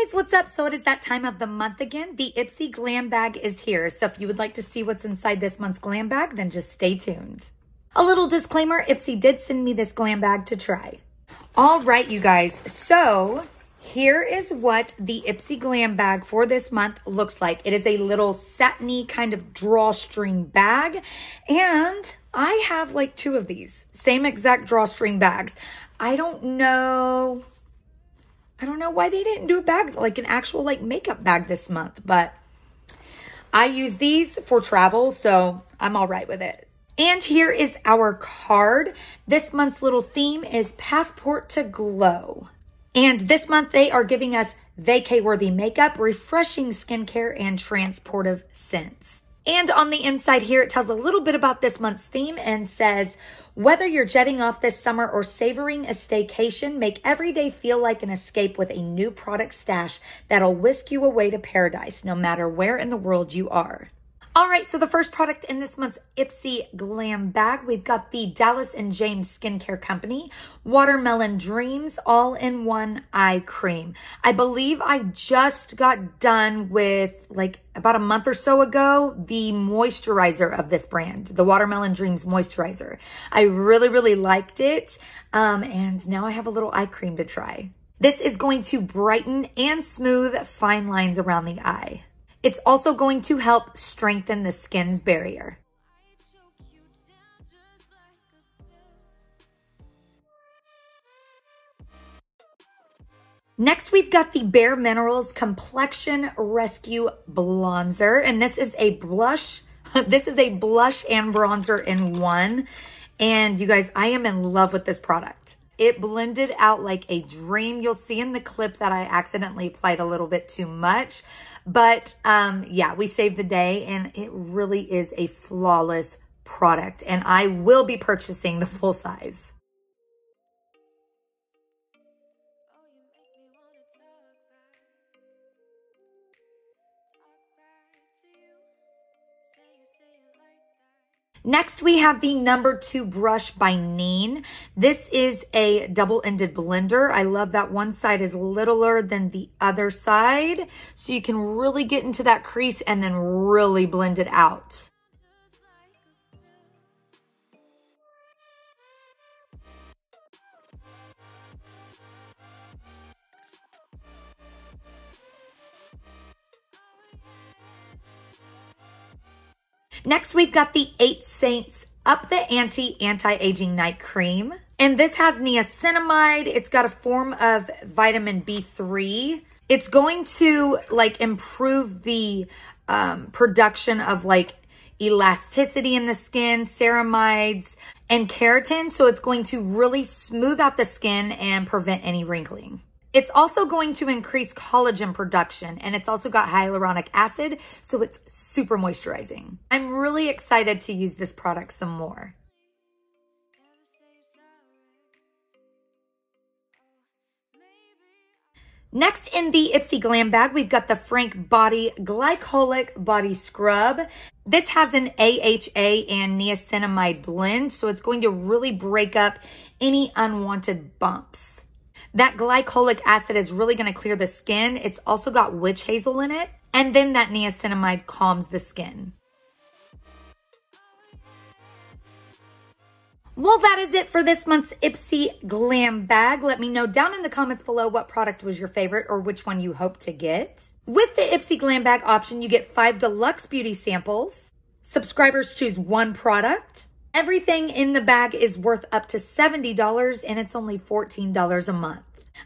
guys, what's up? So it is that time of the month again. The Ipsy Glam bag is here. So if you would like to see what's inside this month's glam bag, then just stay tuned. A little disclaimer, Ipsy did send me this glam bag to try. All right, you guys. So here is what the Ipsy Glam bag for this month looks like. It is a little satiny kind of drawstring bag. And I have like two of these. Same exact drawstring bags. I don't know why they didn't do a bag, like an actual like makeup bag this month, but I use these for travel, so I'm all right with it. And here is our card. This month's little theme is Passport to Glow. And this month they are giving us vacay-worthy makeup, refreshing skincare, and transportive scents. And on the inside here, it tells a little bit about this month's theme and says, whether you're jetting off this summer or savoring a staycation, make every day feel like an escape with a new product stash that'll whisk you away to paradise, no matter where in the world you are. All right, so the first product in this month's Ipsy Glam bag, we've got the Dallas & James Skincare Company Watermelon Dreams All-in-One Eye Cream. I believe I just got done with, like, about a month or so ago, the moisturizer of this brand, the Watermelon Dreams Moisturizer. I really, really liked it, and now I have a little eye cream to try. This is going to brighten and smooth fine lines around the eye. It's also going to help strengthen the skin's barrier. Next, we've got the Bare Minerals Complexion Rescue Bronzer, and this is a blush. This is a blush and bronzer in one. And you guys, I am in love with this product. It blended out like a dream. You'll see in the clip that I accidentally applied a little bit too much. But yeah, we saved the day and it really is a flawless product. And I will be purchasing the full size. Next, we have the number 2 brush by Neen. This is a double-ended blender. I love that one side is littler than the other side, so you can really get into that crease and then really blend it out. Next, we've got the 8 Saints Up the Ante Anti-Aging Night Cream. And this has niacinamide. It's got a form of vitamin B3. It's going to like improve the production of like elasticity in the skin, ceramides, and keratin. So it's going to really smooth out the skin and prevent any wrinkling. It's also going to increase collagen production, and it's also got hyaluronic acid, so it's super moisturizing. I'm really excited to use this product some more. Next in the Ipsy Glam bag, we've got the Frank Body Glycolic Body Scrub. This has an AHA and niacinamide blend, so it's going to really break up any unwanted bumps. That glycolic acid is really going to clear the skin. It's also got witch hazel in it. And then that niacinamide calms the skin. Well, that is it for this month's Ipsy Glam bag. Let me know down in the comments below what product was your favorite or which one you hope to get. With the Ipsy Glam bag option, you get 5 deluxe beauty samples. Subscribers choose 1 product. Everything in the bag is worth up to $70 and it's only $14 a month.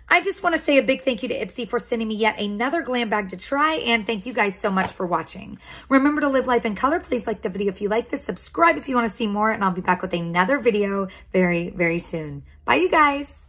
I just want to say a big thank you to Ipsy for sending me yet another glam bag to try, and thank you guys so much for watching. Remember to live life in color. Please like the video if you like this, subscribe if you want to see more, and I'll be back with another video very, very soon. Bye, you guys.